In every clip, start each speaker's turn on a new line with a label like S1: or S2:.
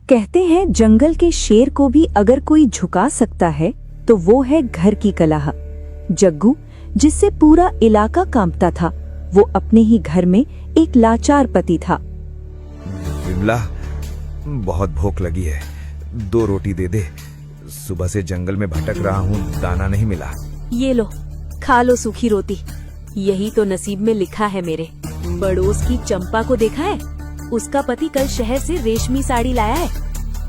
S1: कहते हैं जंगल के शेर को भी अगर कोई झुका सकता है तो वो है घर की कलह। जग्गू, जिससे पूरा इलाका कांपता था, वो अपने ही घर में एक लाचार पति था।
S2: विमला, बहुत भूख लगी है, 2 रोटी दे दे। सुबह से जंगल में भटक रहा हूँ, दाना नहीं मिला।
S3: ये लो, खा लो सूखी रोटी। यही तो नसीब में लिखा है मेरे। पड़ोस की चंपा को देखा है? उसका पति कल शहर से रेशमी साड़ी लाया है,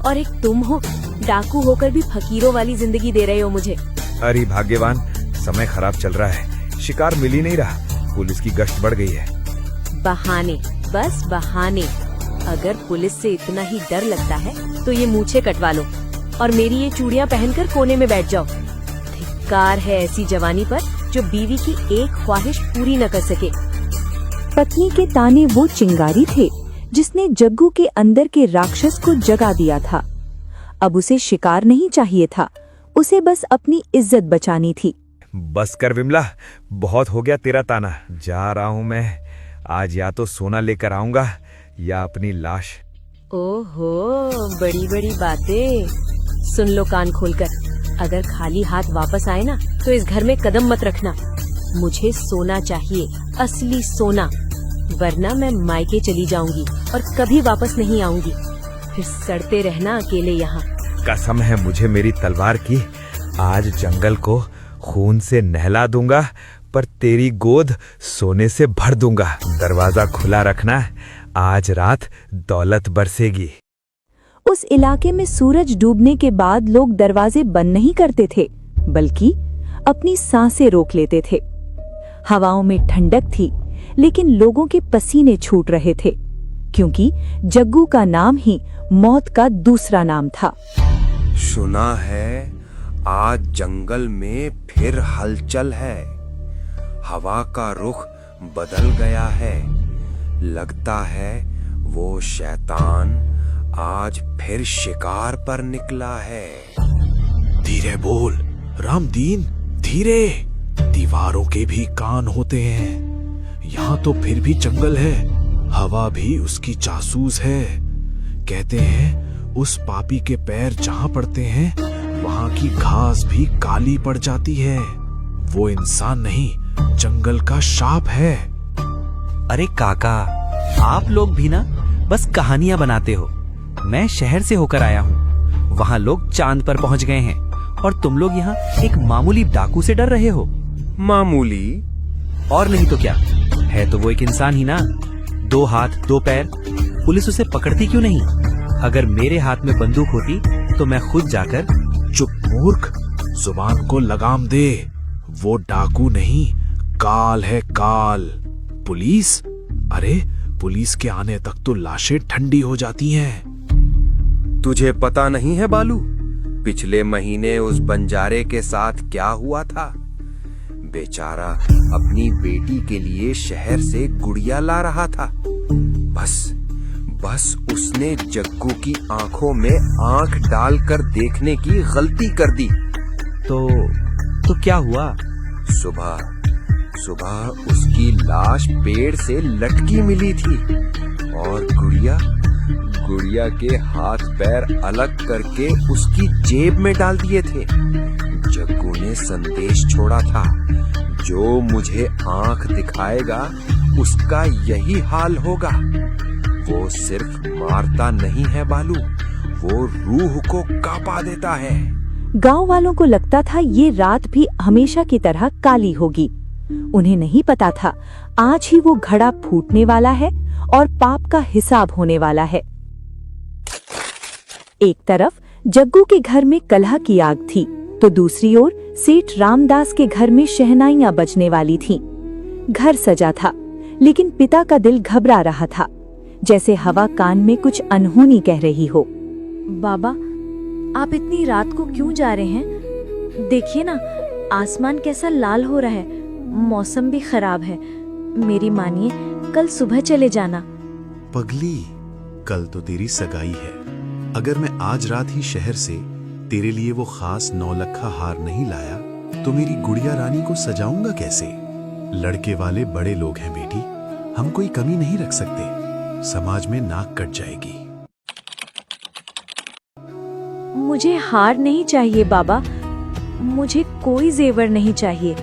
S3: और एक तुम हो, डाकू होकर भी फकीरों वाली जिंदगी दे रहे हो मुझे।
S2: अरे भाग्यवान, समय खराब चल रहा है, शिकार मिल ही नहीं रहा, पुलिस की गश्त बढ़ गई है।
S3: बहाने, बस बहाने। अगर पुलिस से इतना ही डर लगता है तो ये मूछें कटवा लो और मेरी ये चूड़ियां पहनकर कोने में बैठ जाओ। धिक्कार है ऐसी जवानी पर जो बीवी की एक ख्वाहिश पूरी न कर सके।
S1: पत्नी के ताने वो चिंगारी थे जिसने जग्गू के अंदर के राक्षस को जगा दिया था। अब उसे शिकार नहीं चाहिए था, उसे बस अपनी इज्जत बचानी थी।
S2: बस कर विमला, बहुत हो गया तेरा ताना। जा रहा हूँ मैं। आज या तो सोना लेकर आऊंगा या अपनी लाश।
S3: ओहो, बड़ी बड़ी बातें। सुन लो कान खोलकर, अगर खाली हाथ वापस आए ना तो इस घर में कदम मत रखना। मुझे सोना चाहिए, असली सोना, वरना मैं मायके चली जाऊंगी और कभी वापस नहीं आऊंगी। फिर सड़ते रहना अकेले यहाँ।
S2: कसम है मुझे मेरी तलवार की, आज जंगल को खून से नहला दूंगा, पर तेरी गोद सोने से भर दूंगा। दरवाजा खुला रखना, आज रात दौलत बरसेगी।
S1: उस इलाके में सूरज डूबने के बाद लोग दरवाजे बंद नहीं करते थे, बल्कि अपनी सांसें रोक लेते थे। हवाओं में ठंडक थी, लेकिन लोगों के पसीने छूट रहे थे, क्योंकि जग्गू का नाम ही मौत का दूसरा नाम था।
S4: सुना है आज जंगल में फिर हलचल है, हवा का रुख बदल गया है। लगता है वो शैतान आज फिर शिकार पर निकला है।
S5: धीरे बोल रामदीन, धीरे। दीवारों के भी कान होते हैं। यहाँ तो फिर भी जंगल है, हवा भी उसकी जासूस है। कहते हैं उस पापी के पैर जहाँ पड़ते हैं वहाँ की घास भी काली पड़ जाती है। वो इंसान नहीं, जंगल का शाप है।
S6: अरे काका, आप लोग भी ना बस कहानियां बनाते हो। मैं शहर से होकर आया हूँ, वहाँ लोग चांद पर पहुँच गए हैं और तुम लोग यहाँ एक मामूली डाकू से डर रहे हो।
S4: मामूली?
S6: और नहीं तो क्या, है तो वो एक इंसान ही ना, 2 हाथ 2 पैर। पुलिस उसे पकड़ती क्यों नहीं? अगर मेरे हाथ में बंदूक होती तो मैं खुद जाकर।
S5: चुप मूर्ख, जुबान को लगाम दे। वो डाकू नहीं, काल है काल। पुलिस? अरे पुलिस के आने तक तो लाशें ठंडी हो जाती हैं।
S4: तुझे पता नहीं है बालू, पिछले महीने उस बंजारे के साथ क्या हुआ था? बेचारा अपनी बेटी के लिए शहर से गुड़िया ला रहा था। बस उसने जग्गू की आंखों में आंख डालकर देखने की गलती कर दी।
S6: तो क्या हुआ?
S4: सुबह उसकी लाश पेड़ से लटकी मिली थी और गुड़िया के हाथ पैर अलग करके उसकी जेब में डाल दिए थे। जग्गू ने संदेश छोड़ा था, जो मुझे आंख दिखाएगा उसका यही हाल होगा। वो सिर्फ मारता नहीं है बालू, वो रूह को कांपा देता है।
S1: गांव वालों को लगता था ये रात भी हमेशा की तरह काली होगी। उन्हें नहीं पता था आज ही वो घड़ा फूटने वाला है और पाप का हिसाब होने वाला है। एक तरफ जग्गू के घर में कलह की आग थी, तो दूसरी ओर सेठ रामदास के घर में शहनाइयां बजने वाली थीं। घर सजा था, लेकिन पिता का दिल घबरा रहा था, जैसे हवा कान में कुछ अनहोनी कह रही हो।
S3: बाबा, आप इतनी रात को क्यों जा रहे हैं? देखिए ना, आसमान कैसा लाल हो रहा है, मौसम भी खराब है। मेरी मानिए, कल सुबह चले जाना।
S5: पगली, कल तो तेरी सगाई है। अगर मैं आज रात ही शहर से तेरे लिए वो खास 9 लखा हार नहीं लाया तो मेरी गुड़िया रानी को सजाऊंगा कैसे? लड़के वाले बड़े लोग हैं बेटी, हम कोई कमी नहीं रख सकते। समाज में नाक कट जाएगी।
S1: मुझे हार नहीं चाहिए बाबा, मुझे कोई जेवर नहीं चाहिए,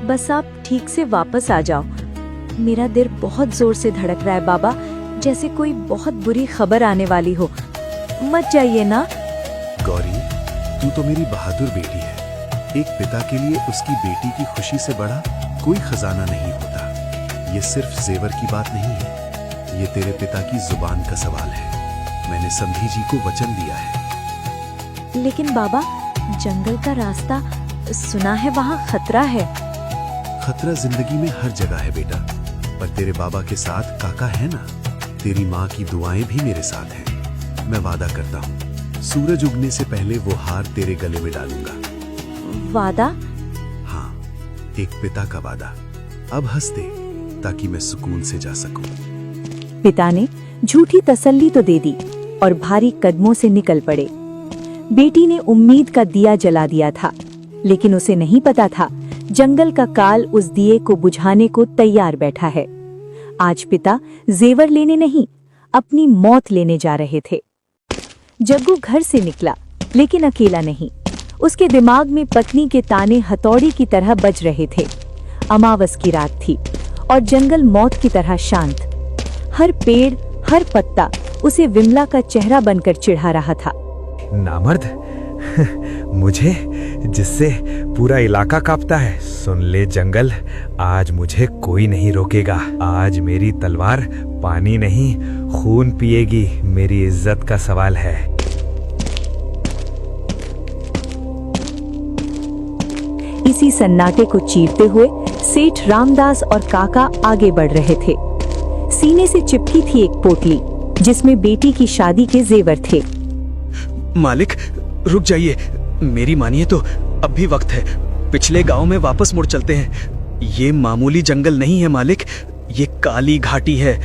S1: बस आप ठीक से वापस आ जाओ। मेरा दिल बहुत जोर से धड़क रहा है बाबा, जैसे कोई बहुत बुरी खबर आने वाली हो। मत जाइए ना।
S5: गौरी, तू तो मेरी बहादुर बेटी है। एक पिता के लिए उसकी बेटी की खुशी से बड़ा कोई खजाना नहीं होता। ये सिर्फ जेवर की बात नहीं है, ये तेरे पिता की जुबान का सवाल है। मैंने समधी जी को वचन दिया है।
S1: लेकिन बाबा, जंगल का रास्ता सुना है वहाँ खतरा है।
S5: खतरा जिंदगी में हर जगह है बेटा, पर तेरे बाबा के साथ काका है ना। तेरी माँ की दुआएं भी मेरे साथ हैं। मैं वादा करता हूँ, सूरज उगने से पहले वो हार तेरे गले में डालूंगा।
S1: वादा?
S5: हाँ, एक पिता का वादा। अब हंस दे ताकि मैं सुकून से जा सकूं।
S1: पिता ने झूठी तसल्ली तो दे दी और भारी कदमों से निकल पड़े। बेटी ने उम्मीद का दिया जला दिया था, लेकिन उसे नहीं पता था जंगल का काल उस दिए को बुझाने को तैयार बैठा है। आज पिता जेवर लेने नहीं, अपनी मौत लेने जा रहे थे। जग्गू घर से निकला, लेकिन अकेला नहीं। उसके दिमाग में पत्नी के ताने हथौड़ी की तरह बज रहे थे। अमावस की रात थी और जंगल मौत की तरह शांत। हर पेड़, हर पत्ता उसे विमला का चेहरा बनकर चिढ़ा रहा था।
S2: नामर्द, मुझे जिससे पूरा इलाका कांपता है। सुन ले जंगल, आज मुझे कोई नहीं रोकेगा। आज मेरी तलवार पानी नहीं, खून पिएगी। मेरी इज्जत का सवाल है।
S1: इसी सन्नाटे को चीरते हुए सेठ रामदास और काका आगे बढ़ रहे थे। सीने से चिपकी थी एक पोटली, जिसमें बेटी की शादी के जेवर थे।
S6: मालिक, रुक जाइए, मेरी मानिए तो अब भी वक्त है। पिछले गांव में वापस मुड़ चलते हैं। ये मामूली जंगल नहीं है मालिक, ये काली घाटी है।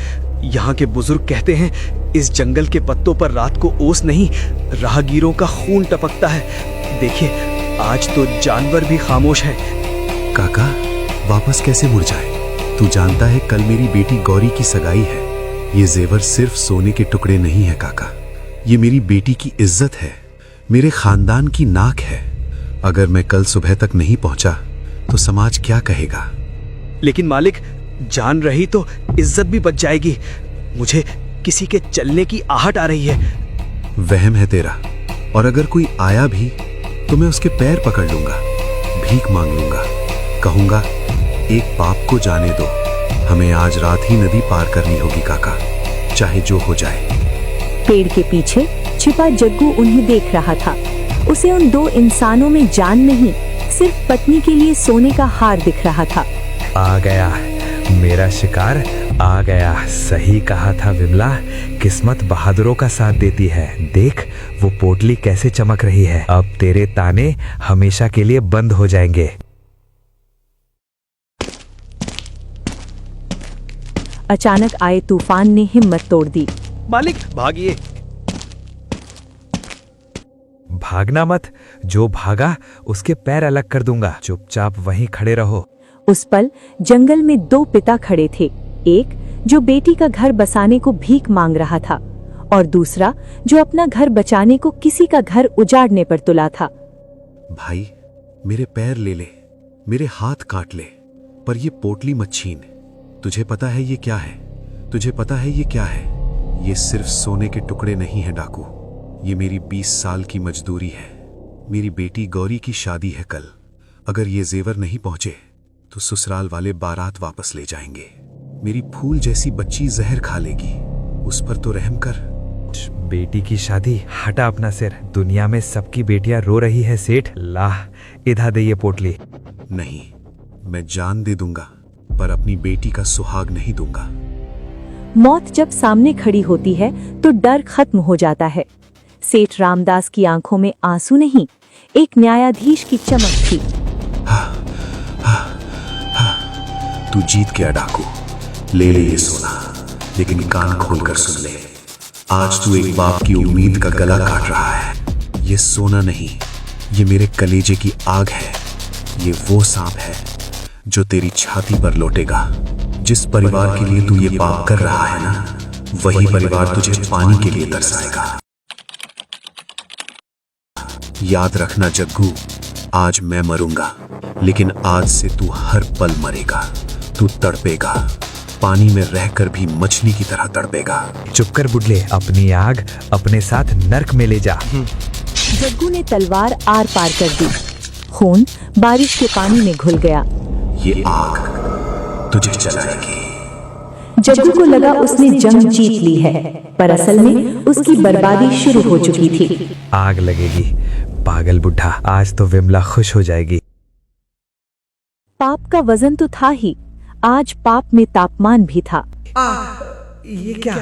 S6: यहाँ के बुजुर्ग कहते हैं, इस जंगल के पत्तों पर रात को ओस नहीं, राहगीरों का खून टपकता है। देखिए, आज तो जानवर भी खामोश हैं।
S5: काका, वापस कैसे मुड़ जाए? तू जानता है कल मेरी बेटी गौरी की सगाई है। ये जेवर सिर्फ सोने के टुकड़े नहीं है काका, ये मेरी बेटी की इज्जत है, मेरे खानदान की नाक है। अगर मैं कल सुबह तक नहीं पहुंचा तो समाज क्या कहेगा?
S6: लेकिन मालिक, जान रही तो इज्जत भी बच जाएगी। मुझे किसी के चलने की आहट आ रही है।
S5: वहम है तेरा, और अगर कोई आया भी तो मैं उसके पैर पकड़ लूंगा, भीख मांग लूंगा, कहूंगा एक पाप को जाने दो, हमें आज रात ही नदी पार करनी होगी काका, चाहे जो हो जाए।
S1: पेड़ के पीछे छिपा जग्गू उन्हें देख रहा था। उसे उन दो इंसानों में जान नहीं, सिर्फ पत्नी के लिए सोने का हार दिख रहा था।
S2: आ गया मेरा शिकार, आ गया। सही कहा था विमला, किस्मत बहादुरों का साथ देती है। देख, वो पोटली कैसे चमक रही है। अब तेरे ताने हमेशा के लिए बंद हो जाएंगे।
S1: अचानक आए तूफान ने हिम्मत तोड़ दी।
S6: मालिक, भागिए।
S2: भागना मत, जो भागा उसके पैर अलग कर दूंगा। चुपचाप वहीं खड़े रहो।
S1: उस पल जंगल में दो पिता खड़े थे, एक जो बेटी का घर बसाने को भीख मांग रहा था और दूसरा जो अपना घर बचाने को किसी का घर उजाड़ने पर तुला था।
S5: भाई, मेरे पैर ले ले, मेरे हाथ काट ले, पर ये पोटली मत छीन। तुझे पता है ये क्या है? तुझे पता है ये क्या है? ये सिर्फ सोने के टुकड़े नहीं है डाकू, ये मेरी 20 साल की मजदूरी है। मेरी बेटी गौरी की शादी है कल। अगर ये जेवर नहीं पहुंचे तो ससुराल वाले बारात वापस ले जाएंगे। मेरी फूल जैसी बच्ची जहर खा लेगी, उस पर तो रहम कर।
S2: बेटी की शादी, हटा अपना सिर। दुनिया में सबकी बेटियां रो रही है सेठ। लाह, इधर दे ये पोटली।
S5: नहीं, मैं जान दे दूंगा, पर अपनी बेटी का सुहाग नहीं दूंगा।
S1: मौत जब सामने खड़ी होती है तो डर खत्म हो जाता है। सेठ रामदास की आंखों में आंसू नहीं, एक न्यायाधीश की चमक थी।
S5: तू जीत गया डाकू, ले ले ये सोना, लेकिन कान खोलकर सुन ले। आज तू एक बाप की उम्मीद का गला काट रहा है। ये सोना नहीं, ये मेरे कलेजे की आग है। ये वो सांप है जो तेरी छाती पर लौटेगा। जिस परिवार के लिए तू ये पाप कर रहा है ना, वही परिवार तुझे पानी के लिए तरसाएगा।
S4: याद रखना जग्गू, आज मैं मरूंगा, लेकिन आज से तू हर पल मरेगा। तू तड़पेगा, पानी में रहकर भी मछली की तरह तड़पेगा।
S2: चुप कर बुढ़ले, अपनी आग अपने साथ नर्क में ले जा।
S1: जग्गू ने तलवार आर पार कर दी। खून बारिश के पानी में घुल गया।
S4: ये आग तुझे जलाएगी।
S1: जग्गू को लगा उसने जंग जीत ली है, पर असल में उसकी बर्बादी शुरू हो चुकी थी।
S2: आग लगेगी, पागल बुढ़ा, आज तो विमला खुश हो जाएगी।
S1: पाप का वजन तो था ही, आज पाप में तापमान भी था।
S2: ये क्या?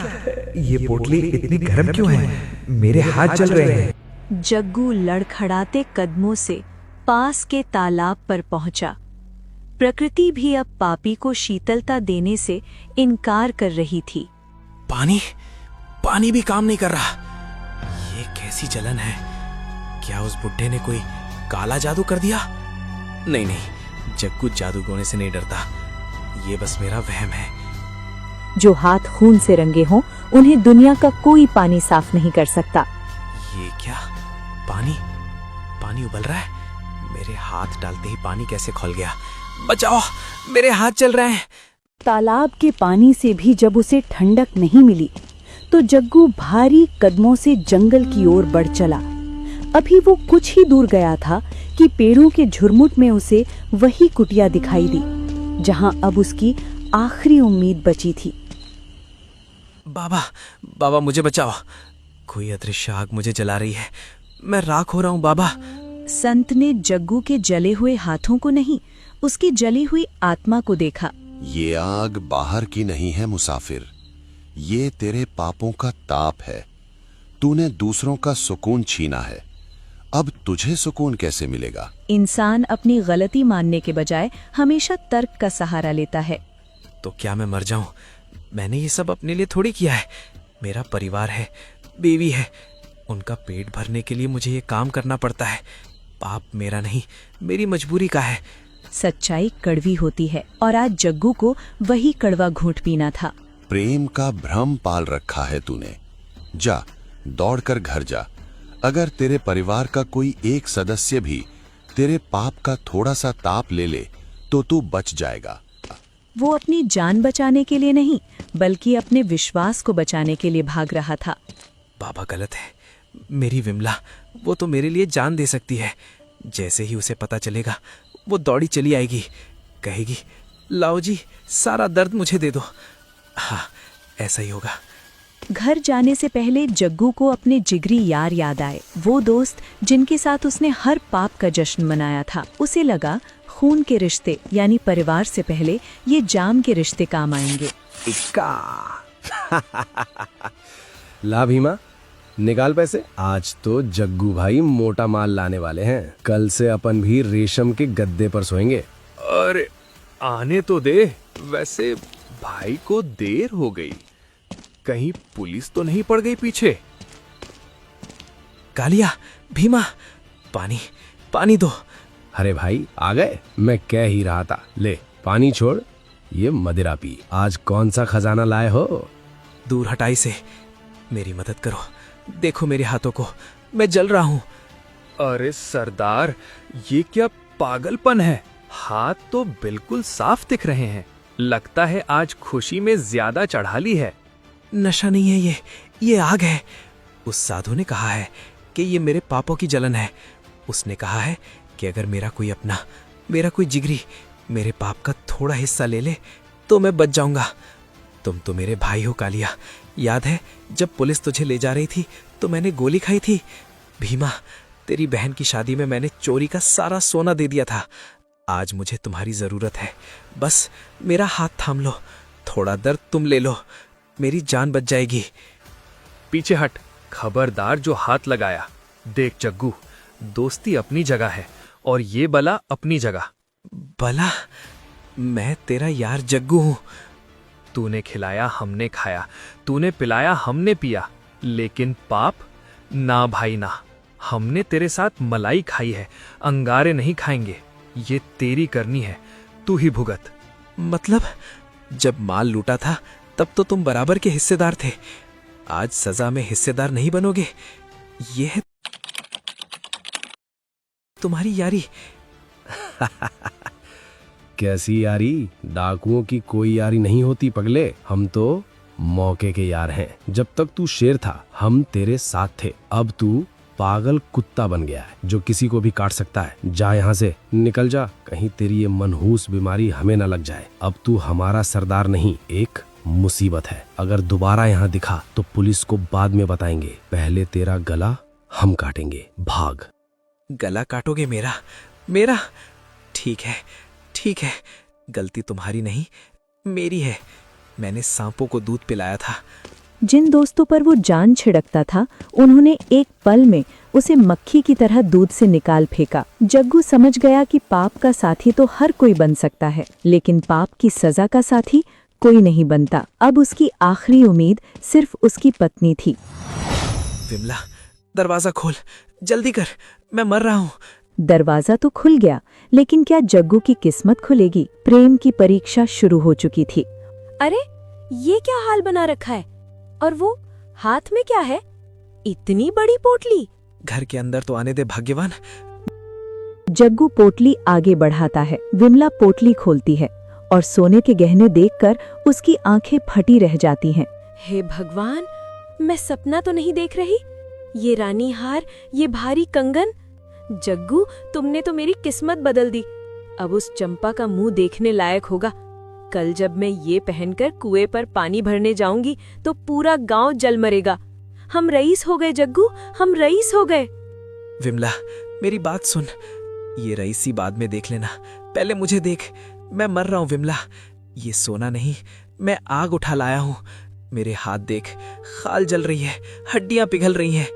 S2: ये पोटली इतनी गर्म क्यों है? मेरे हाथ जल रहे हैं।
S1: जग्गू लड़खड़ाते कदमों से पास के तालाब पर पहुंचा। प्रकृति भी अब पापी को शीतलता देने से इनकार कर रही थी।
S5: पानी भी काम नहीं कर रहा। ये कैसी जलन है? क्या उस बुड्ढे ने कोई काला जादू कर दिया? नहीं, जग्गू जादूगोने से नहीं डरता। ये बस मेरा वहम है।
S1: जो हाथ खून से रंगे हों, उन्हें दुनिया का कोई पानी साफ नहीं कर सकता।
S5: ये क्या? पानी उबल रहा है। मेरे हाथ डालते ही पानी कैसे खौल गया? बचाओ, मेरे हाथ जल रहे हैं।
S1: तालाब के पानी से भी जब उसे ठंडक नहीं मिली, तो जग्गू भारी कदमों से जंगल की ओर बढ़ चला। अभी वो कुछ ही दूर गया था कि पेड़ों के झुरमुट में उसे वही कुटिया दिखाई दी, जहां अब उसकी आखिरी उम्मीद बची थी।
S5: बाबा मुझे बचाओ। कोई अदृश्य आग मुझे जला रही है। मैं राख हो रहा हूँ बाबा।
S1: संत ने जग्गू के जले हुए हाथों को नहीं, उसकी जली हुई आत्मा को देखा।
S4: ये आग बाहर की नहीं है मुसाफिर, ये तेरे पापों का ताप है। तूने दूसरों का सुकून छीना है, अब तुझे सुकून कैसे मिलेगा?
S1: इंसान अपनी गलती मानने के बजाय हमेशा तर्क का सहारा लेता है।
S5: तो क्या मैं मर जाऊं? मैंने ये सब अपने लिए थोड़ी किया है। मेरा परिवार है, बीवी है, उनका पेट भरने के लिए मुझे ये काम करना पड़ता है। पाप मेरा नहीं, मेरी मजबूरी का है।
S1: सच्चाई कड़वी होती है, और आज जग्गू को वही कड़वा घूंट पीना था।
S4: प्रेम का भ्रम पाल रखा है तूने। जा, दौड़कर घर जा। अगर तेरे परिवार का कोई एक सदस्य भी तेरे पाप का थोड़ा सा ताप ले ले, तो तू बच जाएगा।
S1: वो अपनी जान बचाने के लिए नहीं, बल्कि अपने विश्वास को बचाने के लिए भाग रहा था।
S5: बाबा गलत है। मेरी विमला, वो तो मेरे लिए जान दे सकती है। जैसे ही उसे पता चलेगा, वो दौड़ी चली आएगी, कहेगी, लाओ जी, सारा दर्द मुझे दे दो। हाँ, ऐसा ही होगा।
S1: घर जाने से पहले जग्गू को अपने जिगरी यार याद आए, वो दोस्त जिनके साथ उसने हर पाप का जश्न मनाया था। उसे लगा खून के रिश्ते यानी परिवार से पहले ये जाम के रिश्ते काम आएंगे।
S7: ला भीमा, निकाल पैसे। आज तो जग्गू भाई मोटा माल लाने वाले हैं। कल से अपन भी रेशम के गद्दे पर सोएंगे।
S5: अरे आने तो दे। वैसे भाई को देर हो गई, कहीं पुलिस तो नहीं पड़ गई पीछे। कालिया, भीमा, पानी दो।
S7: अरे भाई आ गए, मैं कह ही रहा था। ले पानी छोड़, ये मदिरा पी। आज कौन सा खजाना लाए हो?
S5: दूर हटाई से, मेरी मदद करो। देखो मेरे हाथों को, मैं जल रहा हूं। अरे सरदार, ये क्या पागलपन है? हाथ तो बिल्कुल साफ दिख रहे हैं। लगता है आज खुशी में ज्यादा चढ़ा ली है। नशा नहीं है ये आग है। उस साधु ने कहा है कि ये मेरे पापों की जलन है। उसने कहा है कि अगर मेरा कोई अपना, मेरा कोई जिगरी मेरे पाप का थोड़ा हिस्सा ले ले तो मैं बच जाऊंगा। तुम तो मेरे भाई हो कालिया। याद है जब पुलिस तुझे ले जा रही थी तो मैंने गोली खाई थी? भीमा, तेरी बहन की शादी में मैंने चोरी का सारा सोना दे दिया था। आज मुझे तुम्हारी जरूरत है। बस मेरा हाथ थाम लो, थोड़ा दर्द तुम ले लो, मेरी जान बच जाएगी। पीछे हट, खबरदार जो हाथ लगाया। देख जग्गू, दोस्ती अपनी जगह है और ये बला अपनी जगह। बला? मैं तेरा यार जग्गू हूं। तूने खिलाया, हमने खाया, तूने पिलाया, हमने पिया, लेकिन पाप ना भाई ना। हमने तेरे साथ मलाई खाई है, अंगारे नहीं खाएंगे। ये तेरी करनी है, तू ही भुगत। मतलब जब माल लूटा था तब तो तुम बराबर के हिस्सेदार थे। आज सजा में हिस्सेदार नहीं बनोगे, ये है
S6: तुम्हारी यारी।
S7: कैसी यारी? डाकुओं की कोई यारी नहीं होती पगले, हम तो मौके के यार हैं। जब तक तू शेर था हम तेरे साथ थे, अब तू पागल कुत्ता बन गया है जो किसी को भी काट सकता है। जा यहाँ से, निकल जा, कहीं तेरी ये मनहूस बीमारी हमें न लग जाए। अब तू हमारा सरदार नहीं, एक मुसीबत है। अगर दोबारा यहाँ दिखा तो पुलिस को बाद में बताएंगे, पहले तेरा गला हम काटेंगे। भाग।
S6: गला काटोगे मेरा? मेरा? ठीक है, ठीक है, गलती तुम्हारी नहीं मेरी है। मैंने सांपों को दूध पिलाया था।
S1: जिन दोस्तों पर वो जान छिड़कता था उन्होंने एक पल में उसे मक्खी की तरह दूध से निकाल फेंका। जग्गू समझ गया कि पाप का साथी तो हर कोई बन सकता है, लेकिन पाप की सजा का साथी कोई नहीं बनता। अब उसकी आखिरी उम्मीद सिर्फ उसकी पत्नी थी।
S6: विमला, दरवाजा खोल, जल्दी कर, मैं मर रहा हूँ।
S1: दरवाजा तो खुल गया, लेकिन क्या जग्गू की किस्मत खुलेगी? प्रेम की परीक्षा शुरू हो चुकी थी।
S3: अरे ये क्या हाल बना रखा है? और वो हाथ में क्या है? इतनी बड़ी पोटली।
S6: घर के अंदर तो आने दे भाग्यवान।
S1: जग्गू पोटली आगे बढ़ाता है। विमला पोटली खोलती है और सोने के गहने देखकर उसकी आंखें फटी रह जाती हैं।
S3: हे भगवान, मैं सपना तो नहीं देख रही? ये रानी हार, ये भारी कंगन। जग्गू, तुमने तो मेरी किस्मत बदल दी। अब उस चंपा का मुंह देखने लायक होगा। कल जब मैं ये पहनकर कुएं पर पानी भरने जाऊंगी तो पूरा गांव जल मरेगा। हम रईस हो गए जग्गू, हम रईस हो गए।
S6: विमला, मेरी बात सुन। ये रईसी बाद में देख लेना, पहले मुझे देख। मैं मर रहा हूँ विमला। ये सोना नहीं, मैं आग उठा लाया हूँ। मेरे हाथ देख, खाल जल रही है, हड्डियां पिघल रही हैं।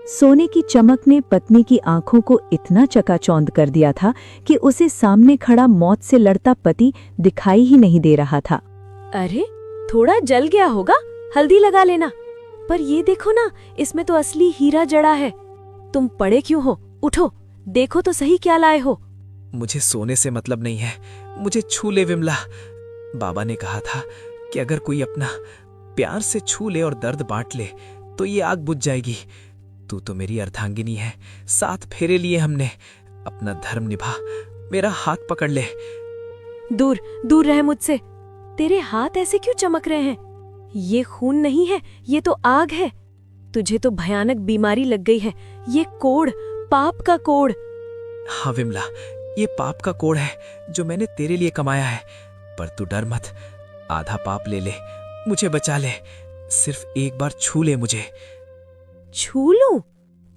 S1: सोने की चमक ने पत्नी की आंखों को इतना चकाचौंध कर दिया था कि उसे सामने खड़ा मौत से लड़ता पति दिखाई ही नहीं दे रहा था।
S3: अरे थोड़ा जल गया होगा, हल्दी लगा लेना। पर ये देखो ना, इसमें तो असली हीरा जड़ा है। तुम पड़े क्यों हो? उठो, देखो तो सही क्या लाए हो।
S6: मुझे सोने से मतलब नहीं है, मुझे छू ले विमला। बाबा ने कहा था कि अगर कोई अपना प्यार से छू ले और दर्द बांट ले तो ये आग बुझ जाएगी। तू तो मेरी अर्धांगिनी है, 7 फेरे लिए हमने। अपना धर्म निभा, मेरा हाथ पकड़ ले।
S3: दूर दूर रह मुझसे। तेरे हाथ ऐसे क्यों चमक रहे हैं? ये खून नहीं है, ये तो आग है। तुझे तो भयानक बीमारी लग गई है। ये कोढ़, पाप का कोढ़।
S6: हाँ विमला, ये पाप का कोढ़ है जो मैंने तेरे लिए कमाया है। पर तू डर मत, आधा पाप ले ले, मुझे बचा ले। सिर्फ एक बार छू ले मुझे।
S3: छू लूं?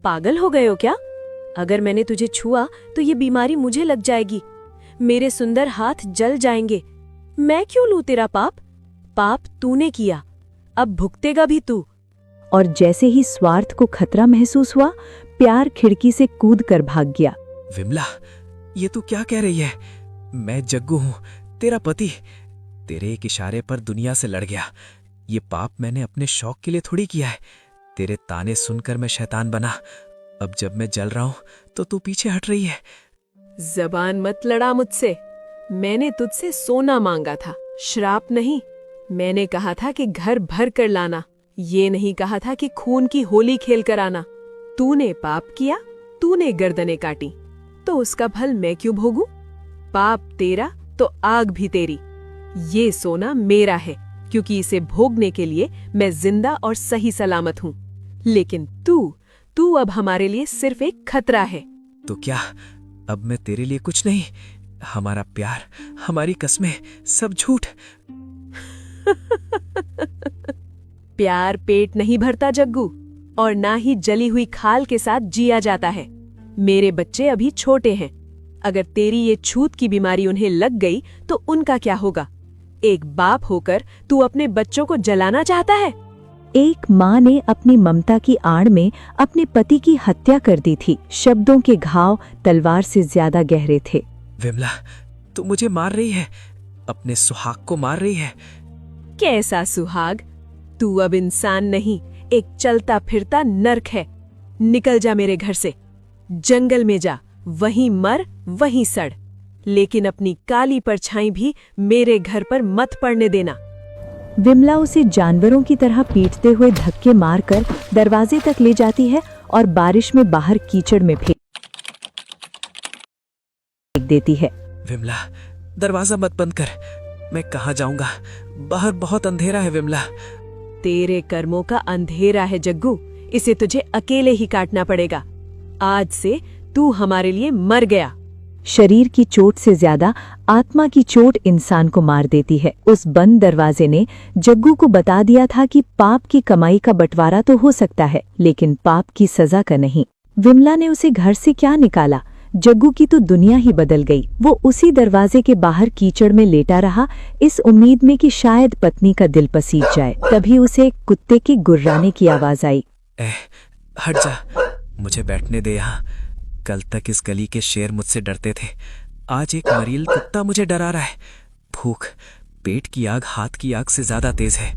S3: पागल हो गए हो क्या? अगर मैंने तुझे छुआ तो ये बीमारी मुझे लग जाएगी। मेरे सुंदर हाथ जल जाएंगे। मैं क्यों लूं तेरा पाप? पाप तूने किया, अब भुगतेगा भी तू।
S1: और जैसे ही स्वार्थ को खतरा महसूस हुआ, प्यार खिड़की से कूद कर भाग गया।
S6: विमला, ये तू क्या कह रही है? मैं जग्गू हूँ, तेरा पति। तेरे एक इशारे पर दुनिया से लड़ गया। ये पाप मैंने अपने शौक के लिए थोड़ी किया है। तेरे ताने सुनकर मैं शैतान बना। अब जब मैं जल रहा हूं तो तू पीछे हट रही है।
S3: जबान मत लड़ा मुझसे। मैंने तुझसे सोना मांगा था, श्राप नहीं। मैंने कहा था कि घर भर कर लाना, ये नहीं कहा था कि खून की होली खेल कर आना। तूने पाप किया, तूने गर्दनें काटी, तो उसका फल मैं क्यों भोगूं? पाप तेरा तो आग भी तेरी। ये सोना मेरा है क्योंकि इसे भोगने के लिए मैं जिंदा और सही सलामत हूँ। लेकिन तू अब हमारे लिए सिर्फ एक खतरा है।
S6: तो क्या अब मैं तेरे लिए कुछ नहीं? हमारा प्यार, हमारी कस्में, सब झूठ।
S3: प्यार पेट नहीं भरता जग्गू, और ना ही जली हुई खाल के साथ जिया जाता है। मेरे बच्चे अभी छोटे हैं। अगर तेरी ये छूत की बीमारी उन्हें लग गई तो उनका क्या होगा? एक बाप होकर तू अपने बच्चों को जलाना चाहता है?
S1: एक माँ ने अपनी ममता की आड़ में अपने पति की हत्या कर दी थी। शब्दों के घाव तलवार से ज्यादा गहरे थे।
S6: विमला, तू मुझे मार रही है, अपने सुहाग को मार रही है।
S3: कैसा सुहाग? तू अब इंसान नहीं, एक चलता फिरता नर्क है। निकल जा मेरे घर से, जंगल में जा, वहीं मर, वहीं सड़। लेकिन अपनी काली परछाई भी मेरे घर पर मत पड़ने देना।
S1: विमला उसे जानवरों की तरह पीटते हुए धक्के मारकर दरवाजे तक ले जाती है और बारिश में बाहर कीचड़ में फेंक। देती है।
S6: विमला, दरवाजा मत बंद कर। मैं कहाँ जाऊंगा? बाहर बहुत अंधेरा है विमला।
S3: तेरे कर्मों का अंधेरा है जग्गू, इसे तुझे अकेले ही काटना पड़ेगा। आज से तू हमारे लिए मर गया।
S1: शरीर की चोट से ज्यादा आत्मा की चोट इंसान को मार देती है। उस बंद दरवाजे ने जग्गू को बता दिया था कि पाप की कमाई का बंटवारा तो हो सकता है, लेकिन पाप की सजा का नहीं। विमला ने उसे घर से क्या निकाला, जग्गू की तो दुनिया ही बदल गई। वो उसी दरवाजे के बाहर कीचड़ में लेटा रहा, इस उम्मीद में कि शायद पत्नी का दिल पसीज जाए। तभी उसे एक कुत्ते के गुर्राने की आवाज आई।
S6: हट जा, मुझे बैठने दे यहाँ। कल तक इस गली के शेर मुझसे डरते थे, आज एक मरील कुत्ता मुझे डरा रहा है। भूख, पेट की आग हाथ की आग से ज्यादा तेज है।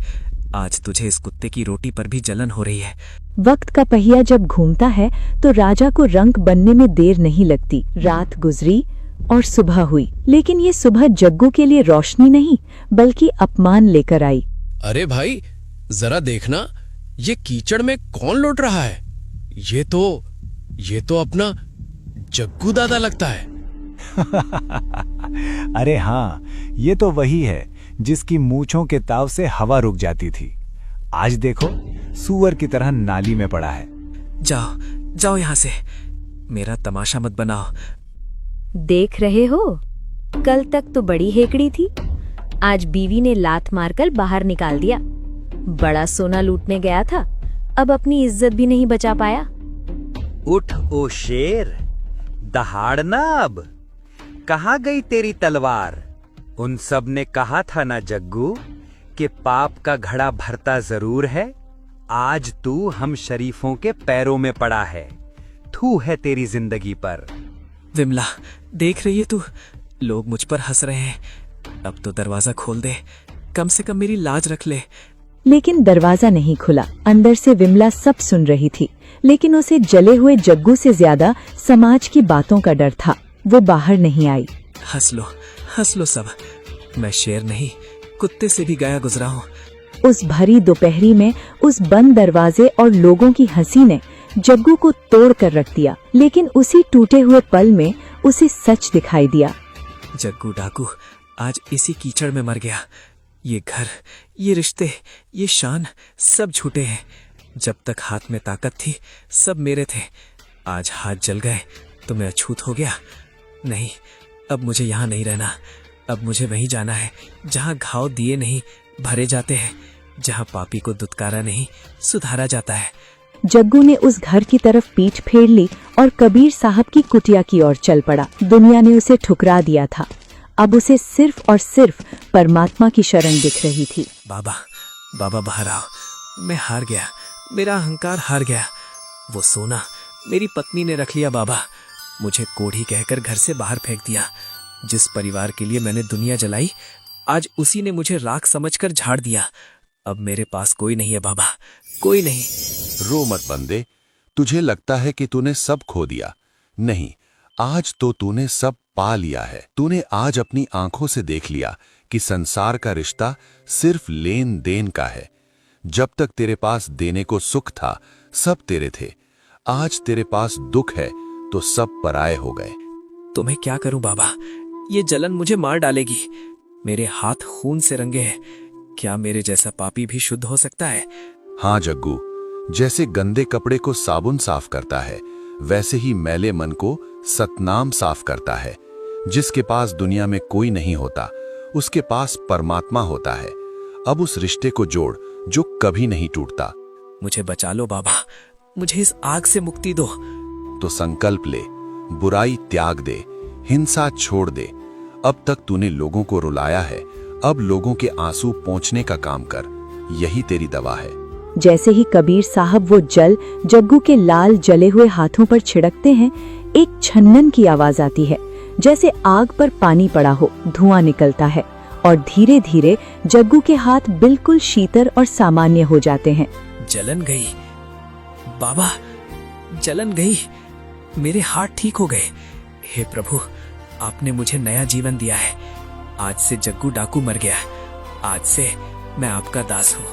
S6: आज तुझे इस कुत्ते की रोटी पर भी जलन हो रही है।
S1: वक्त का पहिया जब घूमता है तो राजा को रंक बनने में देर नहीं लगती। रात गुजरी और सुबह हुई, लेकिन ये सुबह जग्गू के लिए रोशनी नहीं बल्कि अपमान लेकर आई।
S7: अरे भाई, जरा देखना, ये कीचड़ में कौन लौट रहा है? ये तो अपना जग्गू दादा लगता है।
S2: अरे हाँ, ये तो वही है जिसकी मूंछों के ताव से हवा रुक जाती थी। आज देखो, सूअर की तरह नाली में पड़ा है।
S6: जाओ जाओ यहाँ से, मेरा तमाशा मत बनाओ।
S3: देख रहे हो, कल तक तो बड़ी हेकड़ी थी, आज बीवी ने लात मारकर बाहर निकाल दिया। बड़ा सोना लूटने गया था, अब अपनी इज्जत भी नहीं बचा पाया।
S8: उठ ओ शेर, दहाड़ना अब। कहाँ गई तेरी तलवार? उन सब ने कहा था ना जग्गू कि पाप का घड़ा भरता जरूर है। आज तू हम शरीफों के पैरों में पड़ा है। थू है तेरी जिंदगी पर।
S6: विमला, देख रही है तू, लोग मुझ पर हंस रहे हैं। अब तो दरवाजा खोल दे, कम से कम मेरी लाज रख ले।
S1: लेकिन दरवाजा नहीं खुला। अंदर से विमला सब सुन रही थी, लेकिन उसे जले हुए जग्गू से ज्यादा समाज की बातों का डर था। वो बाहर नहीं आई।
S6: हंस लो सब, मैं शेर नहीं, कुत्ते से भी गया गुजरा हूँ।
S1: उस भरी दोपहरी में उस बंद दरवाजे और लोगों की हंसी ने जग्गू को तोड़ कर रख दिया। लेकिन उसी टूटे हुए पल में उसे सच दिखाई दिया।
S6: जग्गू डाकू आज इसी कीचड़ में मर गया। ये घर, ये रिश्ते, ये शान सब झूठे हैं। जब तक हाथ में ताकत थी सब मेरे थे। आज हाथ जल गए तो मैं अछूत हो गया। नहीं, अब मुझे यहाँ नहीं रहना। अब मुझे वहीं जाना है जहाँ घाव दिए नहीं भरे जाते हैं, जहाँ पापी को दुत्कारा नहीं सुधारा जाता है।
S1: जग्गू ने उस घर की तरफ पीठ फेर ली और कबीर साहब की कुटिया की ओर चल पड़ा। दुनिया ने उसे ठुकरा दिया था, अब उसे सिर्फ और सिर्फ परमात्मा की शरण दिख रही थी।
S6: बाबा बाहर आओ, मैं हार गया, मेरा अहंकार हार गया। वो सोना मेरी पत्नी ने रख लिया बाबा, मुझे कोढ़ी कहकर घर से बाहर फेंक दिया। जिस परिवार के लिए मैंने दुनिया जलाई, आज उसी ने मुझे राख समझकर झाड़ दिया। अब मेरे पास कोई नहीं है बाबा, कोई नहीं।
S4: रो मत बंदे, तुझे लगता है कि तूने सब खो दिया। नहीं, आज तो तूने सब पा लिया है। तूने आज अपनी आंखों से देख लिया कि संसार का रिश्ता सिर्फ लेन देन का है। जब तक तेरे पास देने को सुख था सब तेरे थे, आज तेरे पास दुख है तो सब पराये हो गए।
S6: तो मैं क्या करूं बाबा, ये जलन मुझे मार डालेगी। मेरे हाथ खून से रंगे हैं, क्या मेरे जैसा पापी भी शुद्ध हो सकता है?
S4: हाँ जग्गू, जैसे गंदे कपड़े को साबुन साफ करता है, वैसे ही मैले मन को सतनाम साफ करता है। जिसके पास दुनिया में कोई नहीं होता, उसके पास परमात्मा होता है। अब उस रिश्ते को जोड़ जो कभी नहीं टूटता।
S6: मुझे बचा लो बाबा, मुझे इस आग से मुक्ति दो।
S4: तो संकल्प ले, बुराई त्याग दे, हिंसा छोड़ दे। अब तक तूने लोगों को रुलाया है, अब लोगों के आंसू पोंछने का काम कर, यही तेरी दवा है।
S1: जैसे ही कबीर साहब वो जल जग्गू के लाल जले हुए हाथों पर छिड़कते हैं, एक छन्नन की आवाज आती है, जैसे आग पर पानी पड़ा हो। धुआं निकलता है और धीरे धीरे जग्गू के हाथ बिल्कुल शीतल और सामान्य हो जाते हैं।
S6: जलन गई बाबा, जलन गई, मेरे हाथ ठीक हो गए। हे प्रभु, आपने मुझे नया जीवन दिया है। आज से जग्गू डाकू मर गया, आज से मैं आपका दास हूँ।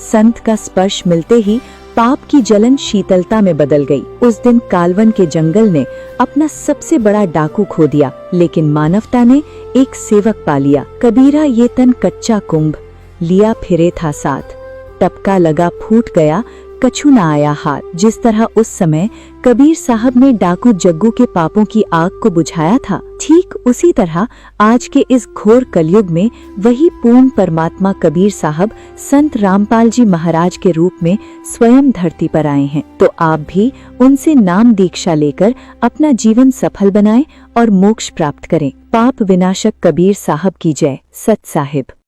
S1: संत का स्पर्श मिलते ही पाप की जलन शीतलता में बदल गई। उस दिन कालवन के जंगल ने अपना सबसे बड़ा डाकू खो दिया, लेकिन मानवता ने एक सेवक पा लिया। कबीरा ये तन कच्चा कुंभ लिया फिरे था साथ, टपका लगा फूट गया कछु न आया हाथ। जिस तरह उस समय कबीर साहब ने डाकू जग्गू के पापों की आग को बुझाया था, ठीक उसी तरह आज के इस घोर कलयुग में वही पूर्ण परमात्मा कबीर साहब संत रामपाल जी महाराज के रूप में स्वयं धरती पर आए हैं। तो आप भी उनसे नाम दीक्षा लेकर अपना जीवन सफल बनाएं और मोक्ष प्राप्त करें। पाप विनाशक कबीर साहब की जय। सत साहिब।